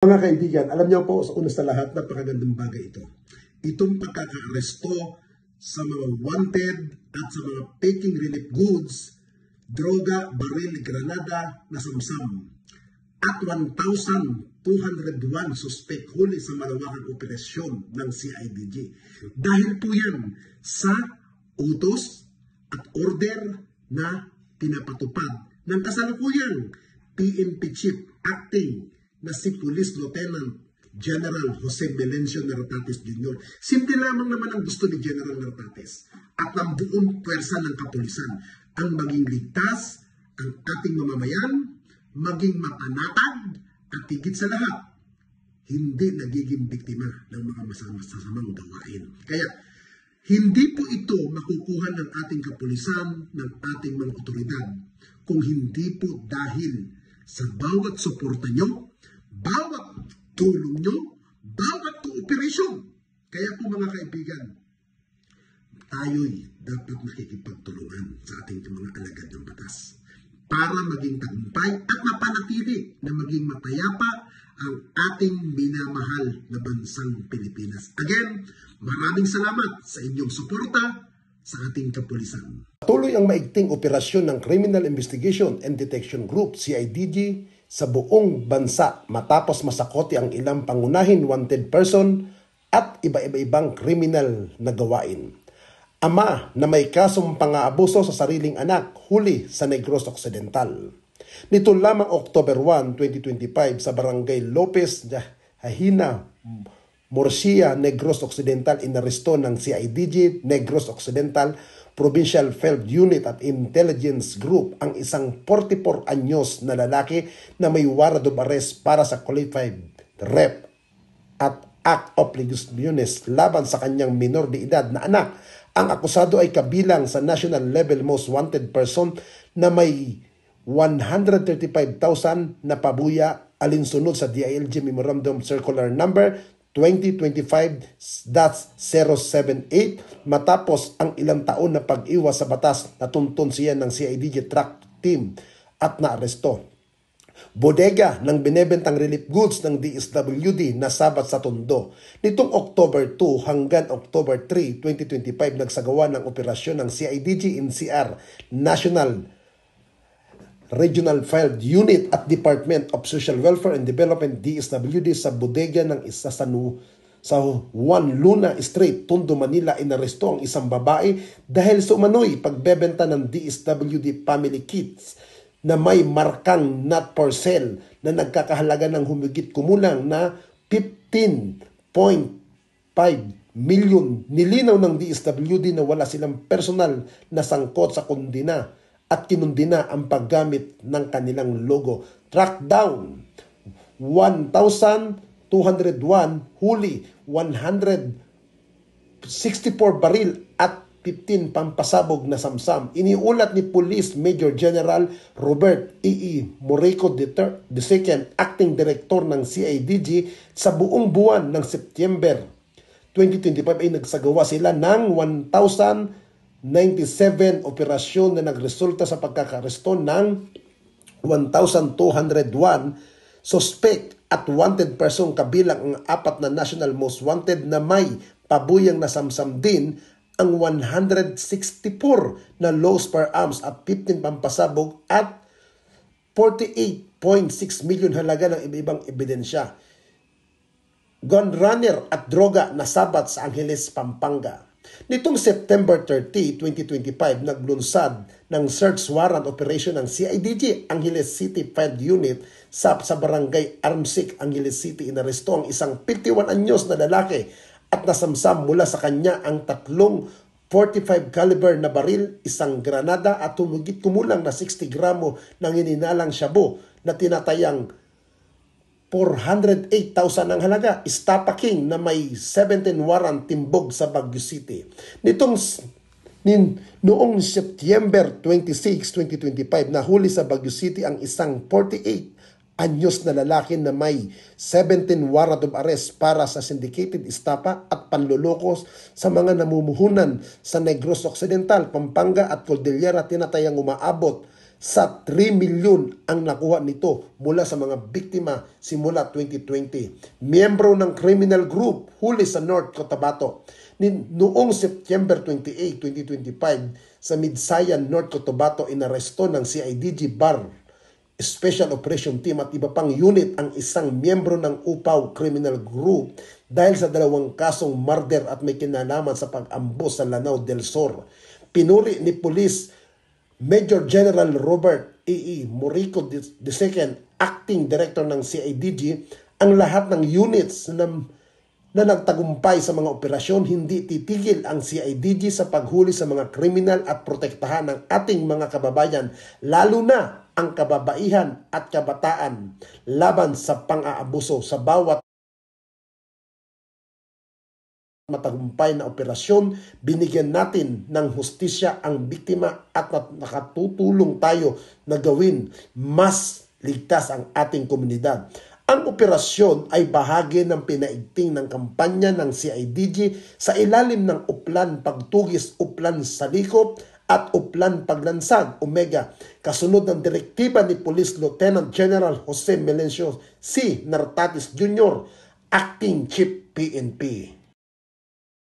Mga kaibigan, alam niyo po sa una sa lahat, napakagandang bagay ito. Itong pagkaka-aresto sa mga wanted at sa mga taking relief goods, droga, baril, granada na samsam at 1,201 suspect huli sa malawakang operasyon ng CIDG. Dahil po yan sa utos at order na pinapatupad ng kasalukuyang PNP Chief Acting na si Police Lieutenant General Jose Melencio Nartates Jr. Simple lamang naman ang gusto ni General Nartates at ng buong pwersa ng kapulisan ang maging ligtas ang ating mamamayan, maging mapanatag at higit sa lahat, hindi nagiging biktima ng mga masamang gawain. Kaya, hindi po ito makukuha ng ating kapulisan, ng ating mga otoridad, kung hindi po dahil sa bawat suporta nyo, bawat tulong nyo, bawat kooperasyon. Kaya po mga kaibigan, tayo'y dapat nakikipagtulungan sa ating mga alagad ng batas para maging tagumpay at mapanatili na maging mapayapa ang ating minamahal na bansang Pilipinas. Again, maraming salamat sa inyong suporta sa ating kapulisan. Patuloy ang maigting operasyon ng Criminal Investigation and Detection Group, CIDG, sa buong bansa matapos masakoti ang ilang pangunahin wanted person at iba-ibang kriminal na gawain. Ama na may kasong pang-aabuso sa sariling anak huli sa Negros Occidental. Nito lamang October 1, 2025 sa Barangay Lopez, Hahina, Murcia, Negros Occidental inaresto ng CIDG Negros Occidental Provincial Field Unit at Intelligence Group ang isang 44 anyos na lalaki na may warrant of arrest para sa qualified rape at act of leguminous laban sa kanyang minor de edad na anak. Ang akusado ay kabilang sa national level most wanted person na may 135,000 na pabuya alinsunod sa DILG Memorandum Circular Number 2025-078 matapos ang ilang taon na pag-iwas sa batas natuntun siya ng CIDG track team at naaresto. Bodega ng binebentang relief goods ng DSWD na sabat sa Tondo. Nitong October 2 hanggang October 3, 2025 nagsagawa ng operasyon ng CIDG NCR National Regional Field Unit at Department of Social Welfare and Development DSWD sa bodega ng isa sa Juan Luna Street, Tondo, Manila. Inaresto ang isang babae dahil sa umano'y pagbebenta ng DSWD Family Kits na may markang not for sale na nagkakahalaga ng humigit kumulang na 15.5 million. Nilinaw ng DSWD na wala silang personal na sangkot sa kondena at kinundina ang paggamit ng kanilang logo. Track down 1,201 huli, 164 baril at 15 pampasabog na samsam. Iniulat ni Police Major General Robert E. Morico II, Acting Director ng CIDG, sa buong buwan ng September 2025 ay nagsagawa sila ng 1,097 operasyon na nagresulta sa pagkakaresto ng 1,201 suspect at wanted person, kabilang ang 4 na national most wanted na may pabuyang nasamsam din ang 164 na loose firearms at 15 pampasabog at 48.6 million halaga ng iba-ibang ebidensya. Gun runner at droga na sabat sa Angeles, Pampanga. Nitong September 30, 2025, naglunsad ng search warrant operation ng CIDG Angeles City Field Unit sa Barangay Armsic, Angeles City. Inaresto ang isang 51 anyos na lalaki at nasamsam mula sa kanya ang 3 45 caliber na baril, isang granada at humigit kumulang na 60 gramo ng hininalang shabu na tinatayang 408,000 ang halaga. Stapa King na may 17 warrant timbog sa Baguio City. Noong September 26, 2025, nahuli sa Baguio City ang isang 48 anyos na lalaki na may 17 warrant of arrest para sa syndicated estapa at panlulokos sa mga namumuhunan sa Negros Occidental, Pampanga at Cordillera, tinatayang umaabot sa 3 milyon ang nakuha nito mula sa mga biktima simula 2020. Miyembro ng criminal group huli sa North Cotabato. Noong September 28, 2025 sa Midsayan, North Cotabato, inaresto ng CIDG BAR Special Operation Team at iba pang unit ang isang miyembro ng Upaw Criminal Group dahil sa 2 kasong murder at may kinalaman sa pag-ambos sa Lanao del Sur. Pinuri ni Police Major General Robert E. Morico II, Acting Director ng CIDG, ang lahat ng units na nagtagumpay sa mga operasyon. Hindi titigil ang CIDG sa paghuli sa mga kriminal at protektahan ng ating mga kababayan, lalo na ang kababaihan at kabataan laban sa pang-aabuso. Sa bawat matagumpay na operasyon, binigyan natin ng hustisya ang biktima at nakatutulong tayo na gawin mas ligtas ang ating komunidad. Ang operasyon ay bahagi ng pinaigting ng kampanya ng CIDG sa ilalim ng Uplan Pagtugis, Uplan Salikop at Uplan Paglansag, Omega, kasunod ng direktiba ni Police Lieutenant General Jose Melencio C. Nartatis Jr., Acting Chief PNP.